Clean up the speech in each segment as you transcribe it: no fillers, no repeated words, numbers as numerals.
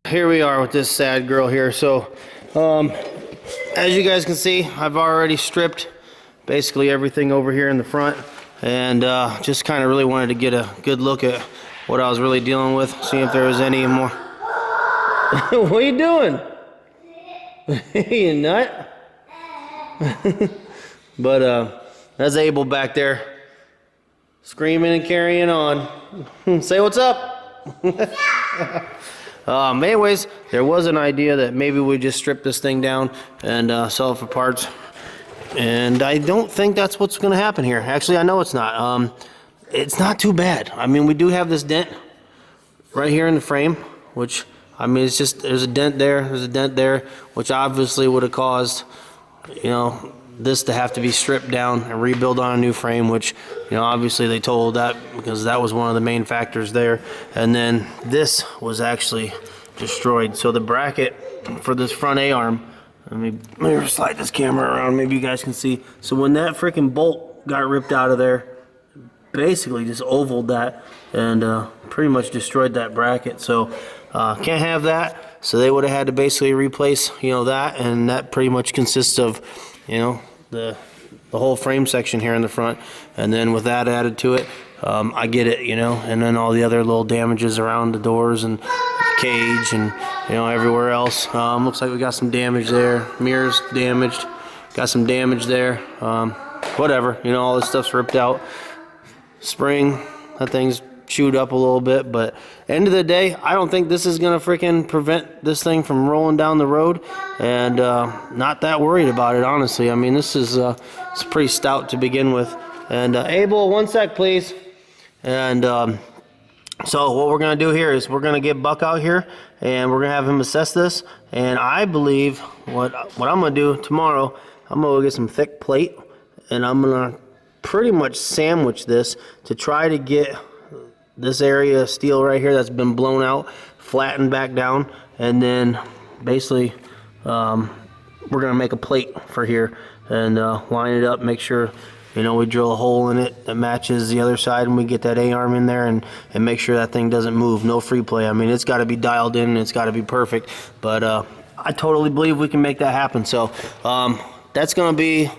Here we are with this sad girl here. So, as you guys can see, I've already stripped basically everything over here in the front, and just kind of really wanted to get a good look at what I was really dealing with, see if there was any more. What are you doing? You nut? But that's Abel back there, screaming and carrying on. Say what's up. Anyways, there was an idea that maybe we just strip this thing down and sell it for parts, and I don't think that's what's going to happen here. Actually, I know it's not. It's not too bad. I mean, we do have this dent right here in the frame, which, I mean, it's just, there's a dent there, there's a dent there, which obviously would have caused, you know, this to have to be stripped down and rebuild on a new frame, which, you know, obviously they told that because that was one of the main factors there. And then this was actually destroyed. So the bracket for this front A-arm, let me slide this camera around, maybe you guys can see. So when that freaking bolt got ripped out of there, basically just ovaled that and pretty much destroyed that bracket. So can't have that. So they would have had to basically replace, you know, that, and that pretty much consists of, you know, the whole frame section here in the front, and then with that added to it, I get it, you know, and then all the other little damages around the doors and the cage and, you know, everywhere else. Looks like we got some damage there. Mirrors damaged, got some damage there. Whatever, you know, all this stuff's ripped out. Spring, that thing's chewed up a little bit, but end of the day, I don't think this is gonna freaking prevent this thing from rolling down the road, and not that worried about it, honestly. I mean, this is it's pretty stout to begin with. And Abel, one sec please. And so what we're gonna do here is we're gonna get Buck out here and we're gonna have him assess this, and I believe what I'm gonna do tomorrow, I'm gonna go get some thick plate and I'm gonna pretty much sandwich this to try to get this area of steel right here that's been blown out flattened back down, and then basically we're gonna make a plate for here and line it up, make sure, you know, we drill a hole in it that matches the other side, and we get that A-arm in there and make sure that thing doesn't move. No free play. I mean, it's got to be dialed in and it's got to be perfect, but I totally believe we can make that happen. So that's gonna be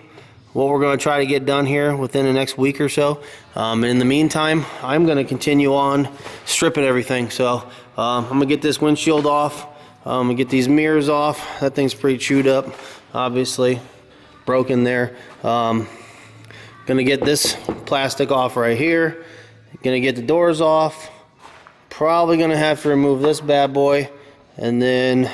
what we're going to try to get done here within the next week or so. In the meantime, I'm going to continue on stripping everything. So I'm going to get this windshield off. I'm going to get these mirrors off. That thing's pretty chewed up, obviously. Broken there. Going to get this plastic off right here. Going to get the doors off. Probably going to have to remove this bad boy. And then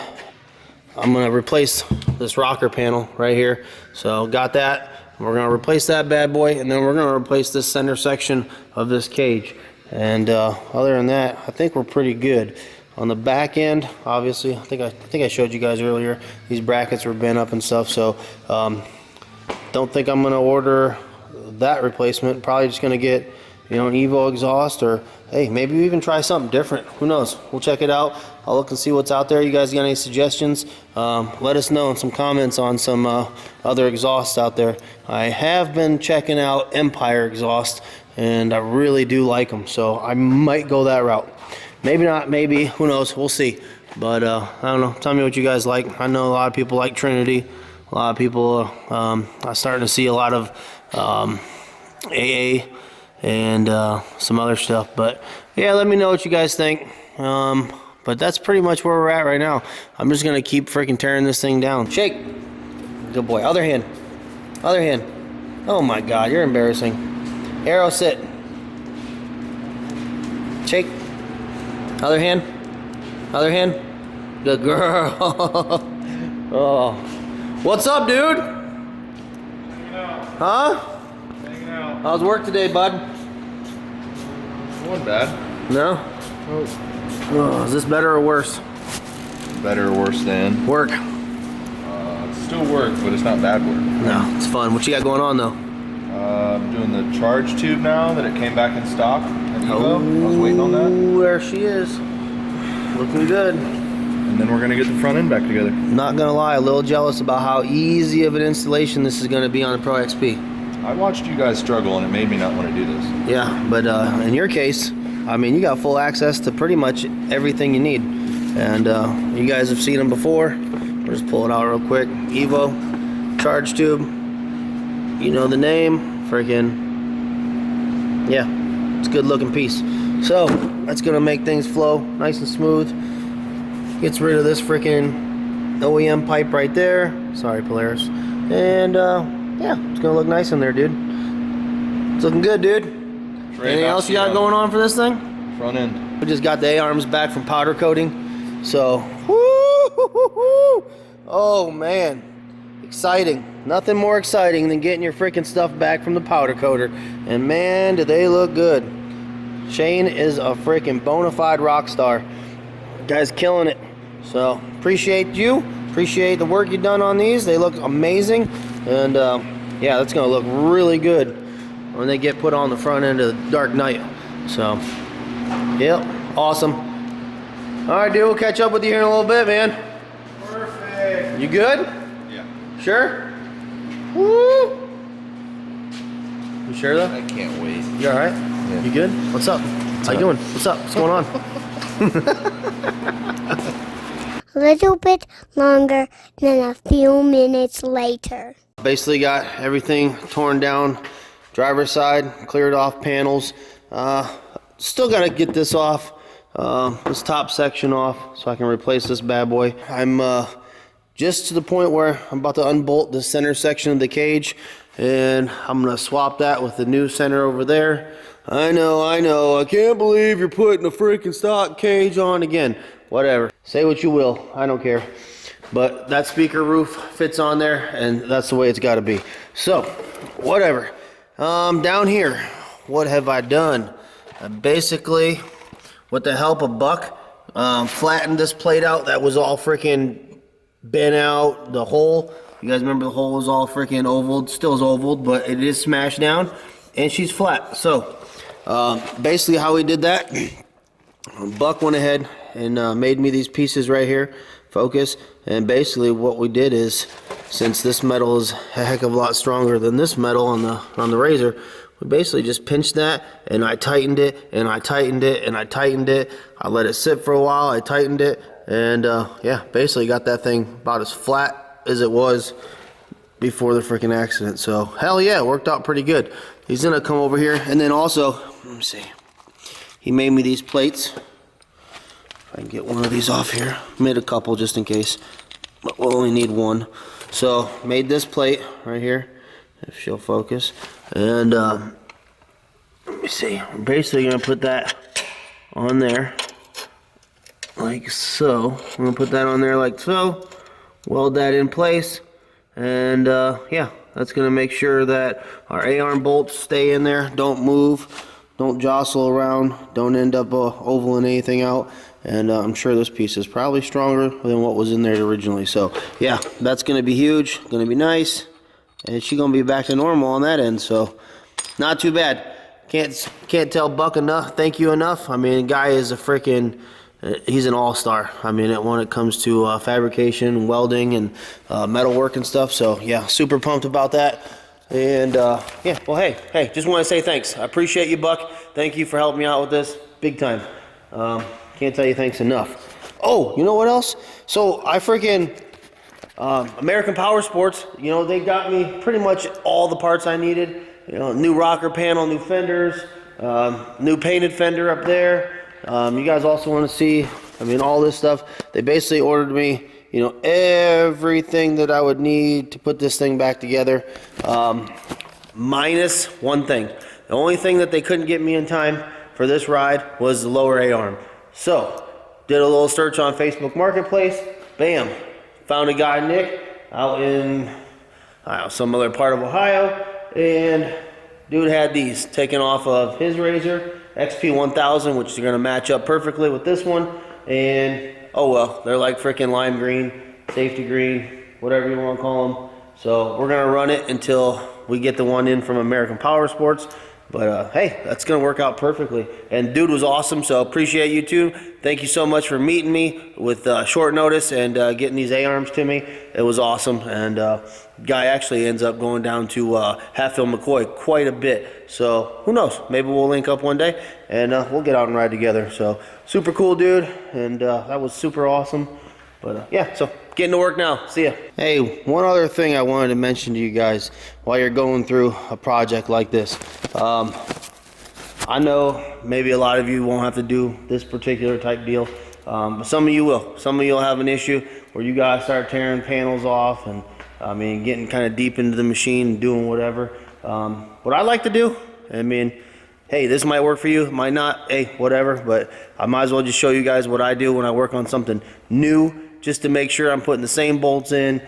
I'm going to replace this rocker panel right here. So got that. We're going to replace that bad boy, and then we're going to replace this center section of this cage. And other than that, I think we're pretty good. On the back end, obviously, I think I showed you guys earlier, these brackets were bent up and stuff, so don't think I'm going to order that replacement. Probably just going to get, you know, an Evo exhaust, or hey, maybe we even try something different. Who knows? We'll check it out. I'll look and see what's out there. You guys got any suggestions? Let us know in some comments on some other exhausts out there. I have been checking out Empire exhaust, and I really do like them, so I might go that route. Maybe not, maybe, who knows, we'll see. But I don't know, tell me what you guys like. I know a lot of people like Trinity. A lot of people are starting to see a lot of AA and some other stuff. But yeah, let me know what you guys think. But that's pretty much where we're at right now. I'm just gonna keep freaking tearing this thing down. Shake. Good boy. Other hand. Other hand. Oh my God, you're embarrassing. Arrow, sit. Shake. Other hand. Other hand. Good girl. Oh. What's up, dude? Hanging out. Huh? Hanging out. How's work today, bud? Wasn't bad. No? Oh, is this better or worse? Better or worse than? Work. It's still work, but it's not bad work. No, it's fun. What you got going on, though? I'm doing the charge tube now that it came back in stock at Evo. I was waiting on that. Ooh, there she is. Looking good. And then we're going to get the front end back together. Not gonna lie, a little jealous about how easy of an installation this is gonna be on the Pro XP. I watched you guys struggle and it made me not want to do this. Yeah, but in your case, I mean, you got full access to pretty much everything you need. And you guys have seen them before. We'll just pull it out real quick. Evo charge tube. You know the name. Freaking, yeah, it's a good looking piece. So that's gonna make things flow nice and smooth. Gets rid of this freaking OEM pipe right there. Sorry, Polaris. And yeah, it's gonna look nice in there, dude. It's looking good, dude. Anything else you got going on for this thing? Front end. We just got the A-arms back from powder coating. So, woo-hoo-hoo-hoo. Oh man, exciting. Nothing more exciting than getting your freaking stuff back from the powder coater. And man, do they look good. Shane is a freaking bona fide rock star. Guy's killing it. So, appreciate you. Appreciate the work you've done on these. They look amazing. And yeah, that's gonna look really good when they get put on the front end of the Dark Knight. So, yep, awesome. All right, dude, we'll catch up with you here in a little bit, man. Perfect. You good? Yeah. Sure? Woo! You sure though? I can't wait. You all right? Yeah. You good? What's up? How you doing? What's up? What's going on? A little bit longer than a few minutes later. Basically got everything torn down, driver's side, cleared off panels. Still got to get this off, this top section off so I can replace this bad boy. I'm just to the point where I'm about to unbolt the center section of the cage, and I'm going to swap that with the new center over there. I know, I can't believe you're putting a freaking stock cage on again. Whatever, say what you will, I don't care. But that speaker roof fits on there, and that's the way it's got to be. So, whatever. Down here, what have I done? I basically, with the help of Buck, flattened this plate out that was all freaking bent out. The hole, you guys remember the hole was all freaking ovaled, still is ovaled, but it is smashed down, and she's flat. So, basically how we did that, Buck went ahead and made me these pieces right here, focus, and basically what we did is, since this metal is a heck of a lot stronger than this metal on the razor, we basically just pinched that, and I tightened it, and I tightened it, and I tightened it. I let it sit for a while, I tightened it, and yeah, basically got that thing about as flat as it was before the freaking accident. So hell yeah, it worked out pretty good. He's gonna come over here, and then also, let me see, he made me these plates. I can get one of these off here. Made a couple just in case, but we'll only need one. So made this plate right here, if she'll focus, and let me see. I'm basically gonna put that on there like so. I'm gonna put that on there like so. Weld that in place, and yeah, that's gonna make sure that our A-arm bolts stay in there, don't move, don't jostle around, don't end up ovaling anything out. And I'm sure this piece is probably stronger than what was in there originally. So yeah, that's gonna be huge, gonna be nice, and she's gonna be back to normal on that end. So not too bad. Can't tell Buck enough, thank you enough. I mean, the guy is a freaking, he's an all-star. I mean, when it comes to fabrication, welding, and metal work and stuff. So yeah, super pumped about that. And yeah, well, hey, just want to say thanks. I appreciate you, Buck. Thank you for helping me out with this, big time. Can't tell you thanks enough. Oh, you know what else? So I freaking, American Power Sports, you know, they got me pretty much all the parts I needed. You know, new rocker panel, new fenders, new painted fender up there. You guys also want to see, I mean, all this stuff. They basically ordered me, you know, everything that I would need to put this thing back together, minus one thing. The only thing that they couldn't get me in time for this ride was the lower A-arm. So, did a little search on Facebook Marketplace, bam, found a guy, Nick, out in some other part of Ohio, and dude had these taken off of his razor, XP1000, which is gonna match up perfectly with this one, and oh well, they're like freaking lime green, safety green, whatever you wanna call them. So we're gonna run it until we get the one in from American Power Sports, But hey, that's gonna work out perfectly. And dude was awesome, so appreciate you too. Thank you so much for meeting me with short notice and getting these A-arms to me. It was awesome. And guy actually ends up going down to Hatfield McCoy quite a bit. So who knows? Maybe we'll link up one day and we'll get out and ride together. So super cool, dude. And that was super awesome. But yeah, so getting to work now. See ya. Hey, one other thing I wanted to mention to you guys while you're going through a project like this. I know maybe a lot of you won't have to do this particular type deal, but some of you will. Some of you will have an issue where you guys start tearing panels off and I mean getting kind of deep into the machine and doing whatever. What I like to do, I mean, hey, this might work for you, might not, hey, whatever, but I might as well just show you guys what I do when I work on something new, just to make sure I'm putting the same bolts in,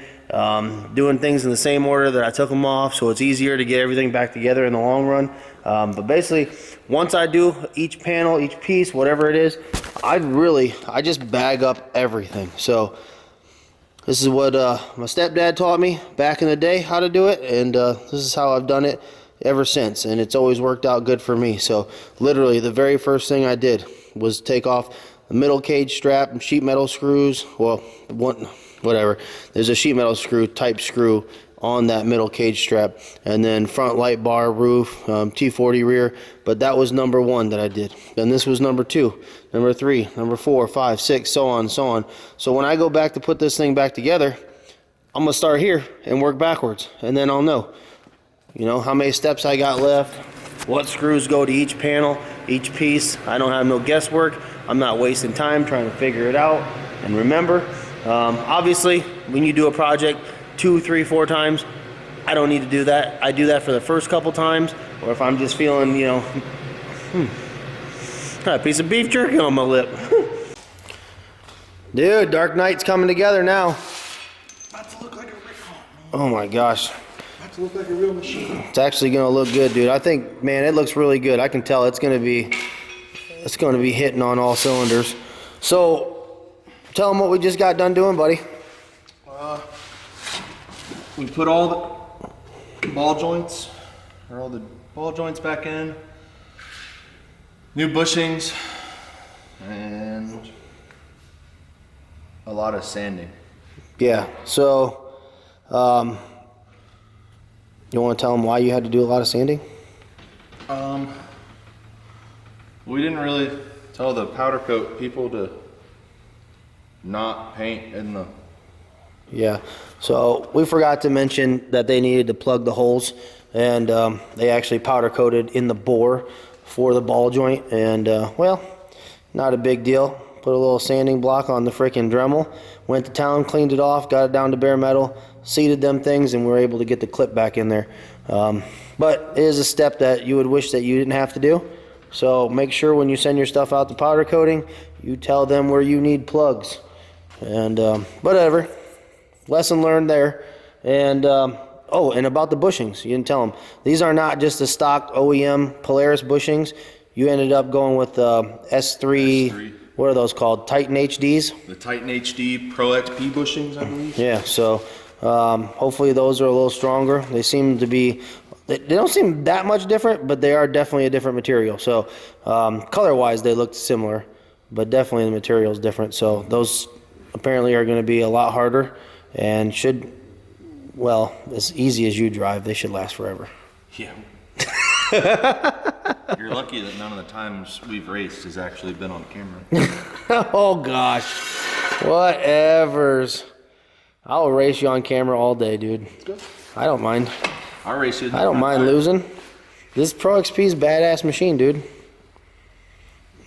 doing things in the same order that I took them off, so it's easier to get everything back together in the long run. But basically, once I do each panel, each piece, whatever it is, I just bag up everything. So this is what my stepdad taught me back in the day how to do it, and this is how I've done it ever since, and it's always worked out good for me. So literally the very first thing I did was take off the middle cage strap and sheet metal screws. Well, whatever, there's a sheet metal screw type screw on that middle cage strap, and then front light bar, roof, T40 rear. But that was number 1 that I did. Then this was number 2, number 3, number 4, 5, 6, so on and so on. So when I go back to put this thing back together, I'm gonna start here and work backwards, and then I'll know, you know, how many steps I got left, what screws go to each panel, each piece. I don't have no guesswork. I'm not wasting time trying to figure it out. And remember, obviously, when you do a project 2, 3, 4 times, I don't need to do that. I do that for the first couple times, or if I'm just feeling, you know, got a piece of beef jerky on my lip. Dude, Dark Knight's coming together now. About to look like a recon. Oh my gosh. About to look like a real machine. It's actually gonna look good, dude. I think, man, it looks really good. I can tell it's gonna be hitting on all cylinders. So, tell them what we just got done doing, buddy. We put all the ball joints back in, new bushings, and a lot of sanding. Yeah, so, you wanna tell them why you had to do a lot of sanding? We didn't really tell the powder coat people to not paint in the... Yeah, so we forgot to mention that they needed to plug the holes, and they actually powder coated in the bore for the ball joint, and well, not a big deal. Put a little sanding block on the frickin' Dremel, went to town, cleaned it off, got it down to bare metal, seated them things, and we were able to get the clip back in there. But it is a step that you would wish that you didn't have to do. So make sure when you send your stuff out to powder coating, you tell them where you need plugs. And whatever. Lesson learned there. And oh, and about the bushings, you didn't tell them. These are not just the stock OEM Polaris bushings. You ended up going with S3. What are those called? Titan HDs? The Titan HD Pro XP bushings, I believe. Yeah, so hopefully those are a little stronger. They seem to be, they don't seem that much different, but they are definitely a different material. So color-wise, they look similar, but definitely the material is different. So those apparently are going to be a lot harder and should, well, as easy as you drive, they should last forever. Yeah. You're lucky that none of the times we've raced has actually been on camera. Oh gosh, whatevers. I'll race you on camera all day, dude. It's good. I don't mind. I'll race you. I don't mind losing. This Pro XP's badass machine, dude.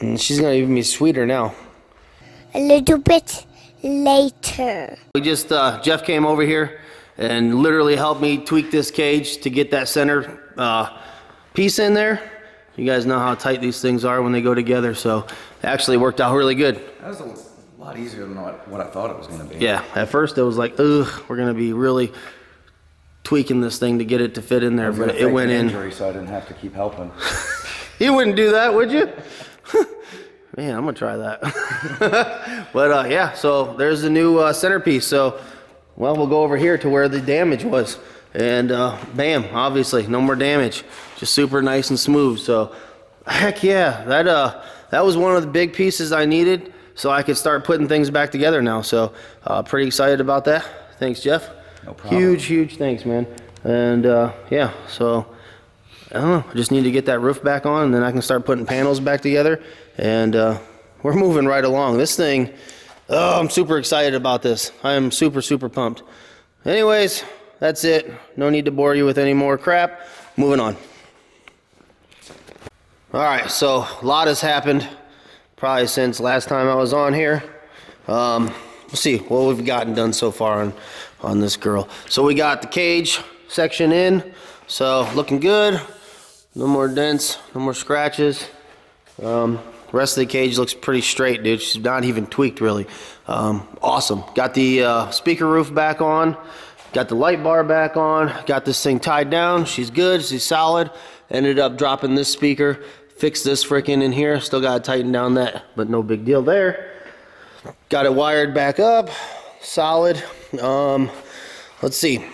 And she's gonna even be sweeter now. A little bit later. We just, Jeff came over here and literally helped me tweak this cage to get that center piece in there. You guys know how tight these things are when they go together, so it actually worked out really good. That was a lot easier than what I thought it was going to be. Yeah, at first it was like, ugh, we're gonna be really tweaking this thing to get it to fit in there, but it went in. Injury, so I didn't have to keep helping. You wouldn't do that, would you? Man, I'm gonna try that. But yeah, so there's the new centerpiece. So, well, we'll go over here to where the damage was. and bam, obviously no more damage, just super nice and smooth. So heck yeah, that was one of the big pieces I needed so I could start putting things back together now. So pretty excited about that. Thanks, Jeff. No problem. Huge thanks, man. And yeah, so I don't know, I just need to get that roof back on, and then I can start putting panels back together, and we're moving right along. This thing, oh, I'm super excited about this. I am super pumped. Anyways, that's it. No need to bore you with any more crap. Moving on. All right, so a lot has happened probably since last time I was on here. We'll see what we've gotten done so far on this girl. So we got the cage section in, so looking good. No more dents, no more scratches. Rest of the cage looks pretty straight, dude. She's not even tweaked really. Awesome. Got the speaker roof back on. Got the light bar back on. Got this thing tied down. She's good. She's solid. Ended up dropping this speaker. Fixed this frickin' in here. Still got to tighten down that, but no big deal there. Got it wired back up. Solid. Let's see.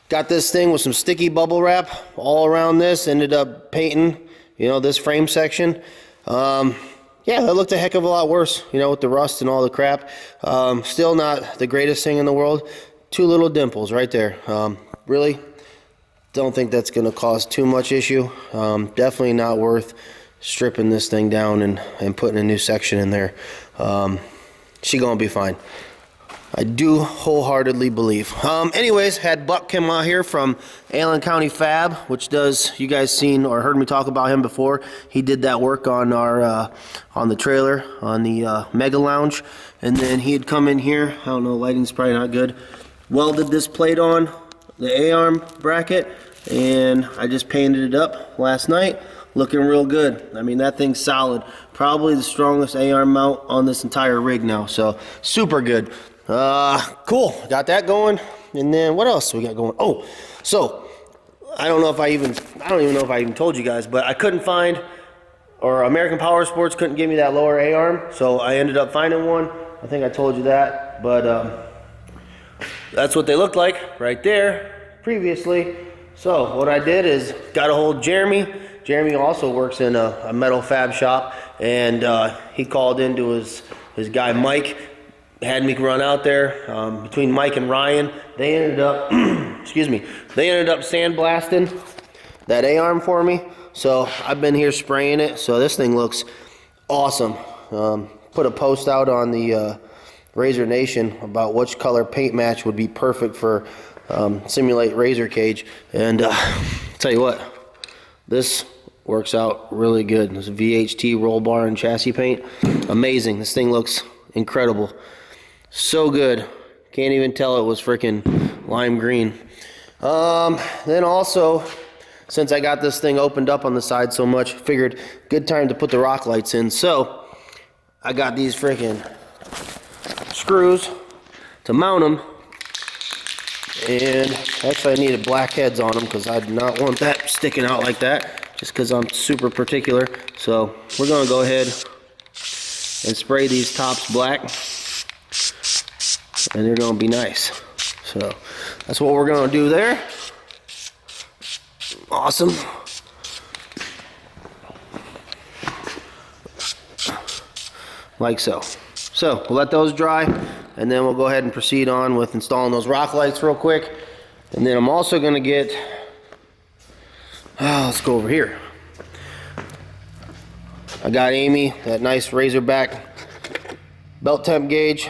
Got this thing with some sticky bubble wrap all around this. Ended up painting, this frame section. Yeah, that looked a heck of a lot worse, with the rust and all the crap. Still not the greatest thing in the world. 2 little dimples right there. Really don't think that's going to cause too much issue. Definitely not worth stripping this thing down and putting a new section in there. She gonna be fine. I do wholeheartedly believe. Anyways, had Buck come out here from Allen County Fab, which does, you guys seen or heard me talk about him before. He did that work on our on the trailer, on the Mega Lounge, and then he had come in here. I don't know, lighting's probably not good. Welded this plate on the A-arm bracket, and I just painted it up last night. Looking real good. I mean, that thing's solid. Probably the strongest A-arm mount on this entire rig now. So super good. Cool, got that going. And then what else we got going? Oh, so I don't even know if I even told you guys, but I couldn't find, or American Power Sports couldn't give me that lower A-arm, so I ended up finding one. I think I told you that, but that's what they looked like right there previously. So what I did is got a hold of Jeremy. Jeremy also works in a metal fab shop, and he called into his guy Mike. Had me run out there. Between Mike and Ryan, they ended up they ended up sandblasting that A-arm for me. So I've been here spraying it. So this thing looks awesome. Put a post out on the Razor Nation about which color paint match would be perfect for Simulate Razor Cage, and tell you what, this works out really good. This VHT roll bar and chassis paint, amazing. This thing looks incredible. So good. Can't even tell it was freaking lime green. Then also, since I got this thing opened up on the side so much, figured good time to put the rock lights in. So I got these freaking screws to mount them. And actually I needed black heads on them because I do not want that sticking out like that, just because I'm super particular. So we're going to go ahead and spray these tops black, and they're going to be nice. So that's what we're going to do there. Awesome. Like so. So we'll let those dry, and then we'll go ahead and proceed on with installing those rock lights real quick. And then I'm also going to get, let's go over here. I got Amy that nice Razorback belt temp gauge,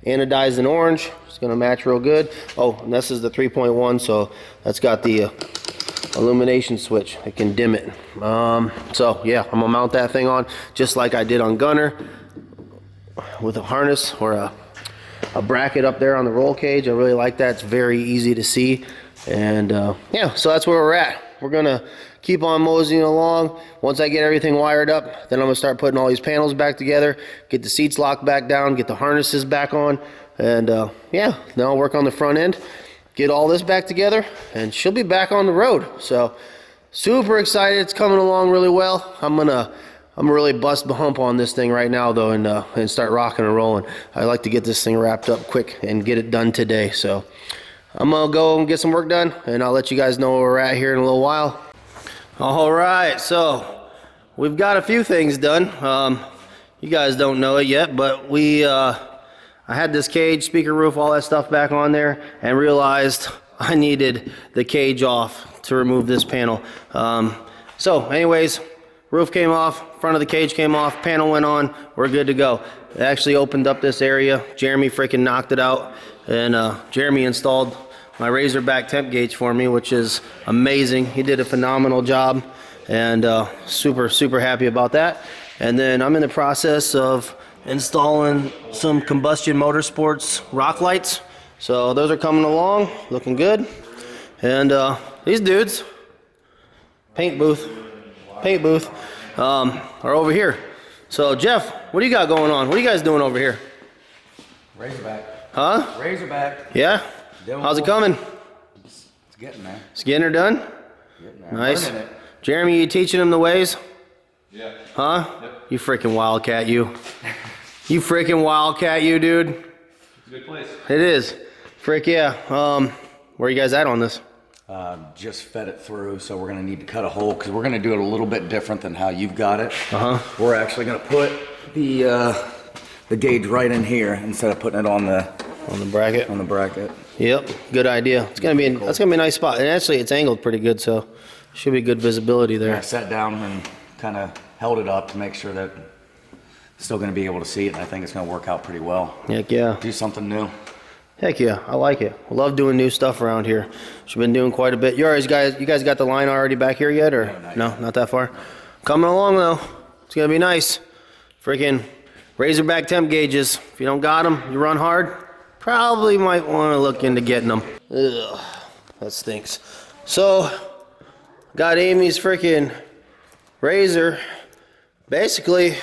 anodized in orange. It's going to match real good. Oh, and this is the 3.1, so that's got the illumination switch. It can dim it. So yeah, I'm gonna mount that thing on just like I did on Gunner, with a harness or a bracket up there on the roll cage. I really like that. It's very easy to see. And yeah, so that's where we're at. We're gonna keep on moseying along. Once I get everything wired up, then I'm gonna start putting all these panels back together, get the seats locked back down, get the harnesses back on, and yeah, then I'll work on the front end, get all this back together, and she'll be back on the road. So super excited. It's coming along really well. I'm gonna really bust the hump on this thing right now though, and start rocking and rolling. I like to get this thing wrapped up quick and get it done today. So I'm gonna go and get some work done, and I'll let you guys know where we're at here in a little while. All right, so we've got a few things done. You guys don't know it yet, but I had this cage, speaker roof, all that stuff back on there, and realized I needed the cage off to remove this panel. So anyways, roof came off, front of the cage came off, panel went on, we're good to go. It actually opened up this area. Jeremy freaking knocked it out, and Jeremy installed my Razorback temp gauge for me, which is amazing. He did a phenomenal job, and super happy about that. And then I'm in the process of installing some Combustion Motorsports rock lights. So those are coming along, looking good. And these dudes, paint booth, are over here. So Jeff, what do you got going on? What are you guys doing over here? Razorback. Huh? Razorback. Yeah? How's it coming? It's getting there. It's getting her done? Getting there. Nice. Learning it. Jeremy, you teaching him the ways? Yeah. Huh? Yep. You freaking wildcat, you. You freaking wildcat, you, dude. It's a good place. It is. Frick yeah. Where are you guys at on this? Just fed it through, so we're gonna need to cut a hole because we're gonna do it a little bit different than how you've got it. We're actually gonna put the gauge right in here instead of putting it on the bracket? on the bracket. Yep, good idea. It's gonna be that's gonna be a nice spot. And actually it's angled pretty good, so should be good visibility I there. sat down and kind of held it up to make sure that it's still gonna be able to see it, and I think it's gonna work out pretty well. Heck yeah. Do something new. Heck yeah, I like it. I love doing new stuff around here. She's been doing quite a bit. You guys got the line already back here yet, or no, not that far? Coming along though. It's gonna be nice. Freaking Razorback temp gauges. If you don't got them, you run hard. Probably might want to look into getting them. Ugh, that stinks. So, got Amy's freaking Razor basically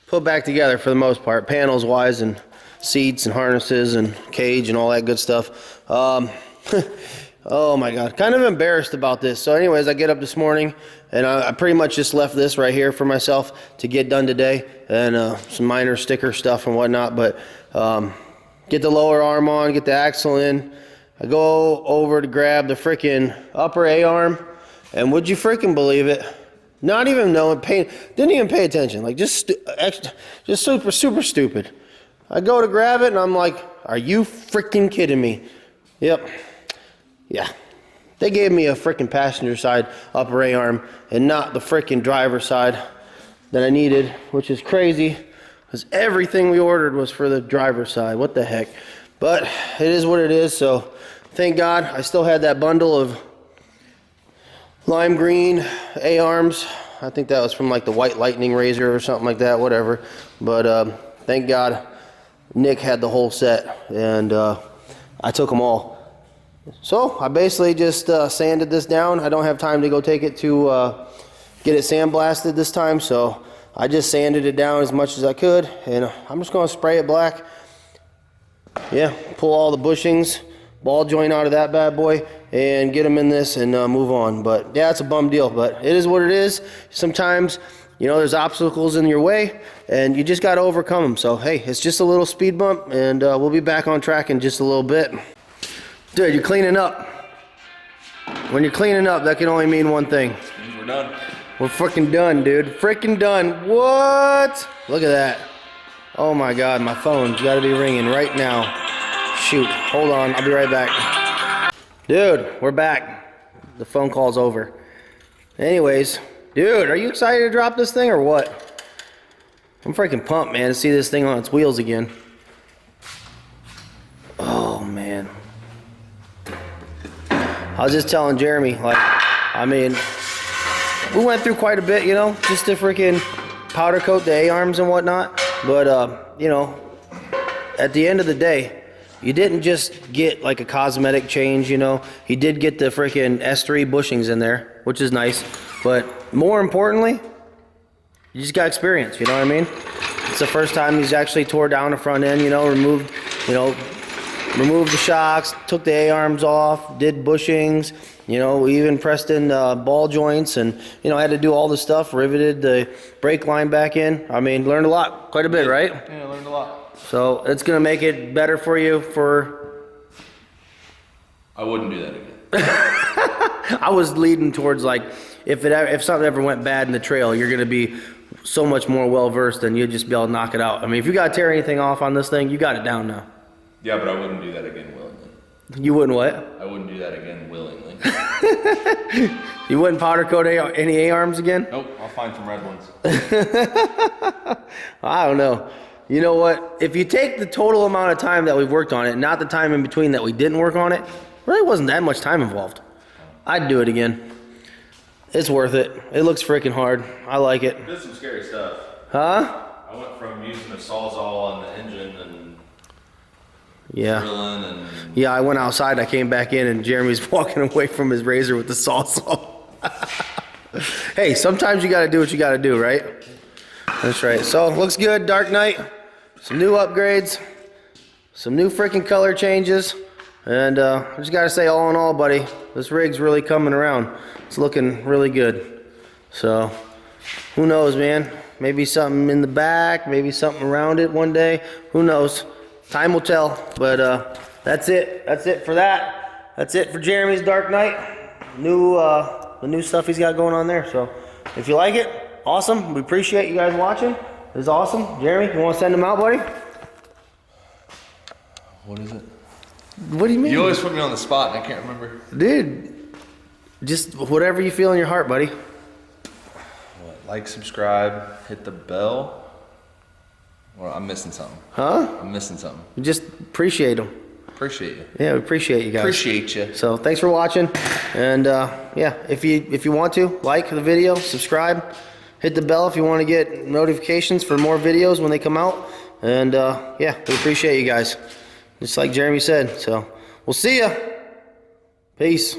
put back together for the most part, panels wise and seats and harnesses and cage and all that good stuff. Oh my god, kind of embarrassed about this. So anyways, I get up this morning and I pretty much just left this right here for myself to get done today, and some minor sticker stuff and whatnot, but get the lower arm on, get the axle in. I go over to grab the freaking upper A-arm, and would you freaking believe it? Not even knowing, didn't even pay attention, like just super stupid. I go to grab it and I'm like, are you freaking kidding me? Yep. Yeah. They gave me a freaking passenger side upper A-arm and not the freaking driver side that I needed, which is crazy because everything we ordered was for the driver side. What the heck? But it is what it is. So thank God I still had that bundle of lime green A-arms. I think that was from like the White Lightning Razor or something like that, whatever. But thank God Nick had the whole set, and I took them all. So I basically just sanded this down. I don't have time to go take it to get it sandblasted this time, so I just sanded it down as much as I could, and I'm just going to spray it black. Yeah, pull all the bushings, ball joint out of that bad boy, and get them in this and move on. But yeah, it's a bum deal, but it is what it is. Sometimes, you know, there's obstacles in your way, and you just got to overcome them. So, hey, it's just a little speed bump, and we'll be back on track in just a little bit. Dude, you're cleaning up. When you're cleaning up, that can only mean one thing. We're done. We're freaking done, dude. Freaking done. What? Look at that. Oh, my God. My phone's got to be ringing right now. Shoot. Hold on. I'll be right back. Dude, we're back. The phone call's over. Anyways, dude, are you excited to drop this thing or what? I'm freaking pumped, man, to see this thing on its wheels again. Oh, man. I was just telling Jeremy, like, I mean, we went through quite a bit, you know, just to freaking powder coat the A-arms and whatnot. But, you know, at the end of the day, you didn't just get like a cosmetic change, you know. You did get the freaking S3 bushings in there, which is nice. But more importantly, you just got experience, you know what I mean? It's the first time he's actually tore down the front end, you know, removed the shocks, took the A-arms off, did bushings, you know, we even pressed in ball joints and, you know, had to do all the stuff, riveted the brake line back in. I mean, learned a lot, quite a bit, right? Yeah, I learned a lot. So it's going to make it better for you for I wouldn't do that again. I was leading towards like, if something ever went bad in the trail, you're gonna be so much more well versed and you'll just be able to knock it out. I mean, if you gotta tear anything off on this thing, you got it down now. Yeah, but I wouldn't do that again willingly. You wouldn't what? I wouldn't do that again willingly. You wouldn't powder coat any A-arms again? Nope, I'll find some red ones. I don't know. You know what? If you take the total amount of time that we've worked on it, not the time in between that we didn't work on it, really wasn't that much time involved. I'd do it again. It's worth it. It looks freaking hard. I like it. Did some scary stuff. Huh? I went from using a Sawzall on the engine and Yeah. drilling and Yeah, I went outside. I came back in, and Jeremy's walking away from his razor with the Sawzall. Hey, sometimes you got to do what you got to do, right? That's right. So, looks good. Dark Knight. Some new upgrades. Some new freaking color changes. And I just got to say, all in all, buddy, this rig's really coming around. It's looking really good. So, who knows, man? Maybe something in the back, maybe something around it one day. Who knows? Time will tell. But that's it. That's it for that. That's it for Jeremy's Dark Knight. The new stuff he's got going on there. So, if you like it, awesome. We appreciate you guys watching. It's awesome. Jeremy, you want to send them out, buddy? what is it? What do you mean? You always put me on the spot and I can't remember. Dude, just whatever you feel in your heart, buddy. What, like, subscribe, hit the bell. Well, I'm missing something. Huh? I'm missing something. Just appreciate them. Appreciate you. Yeah, we appreciate you guys. Appreciate you. So thanks for watching, and yeah, if you want to like the video, subscribe, hit the bell if you want to get notifications for more videos when they come out, and yeah, we appreciate you guys, just like Jeremy said. So we'll see ya. Peace.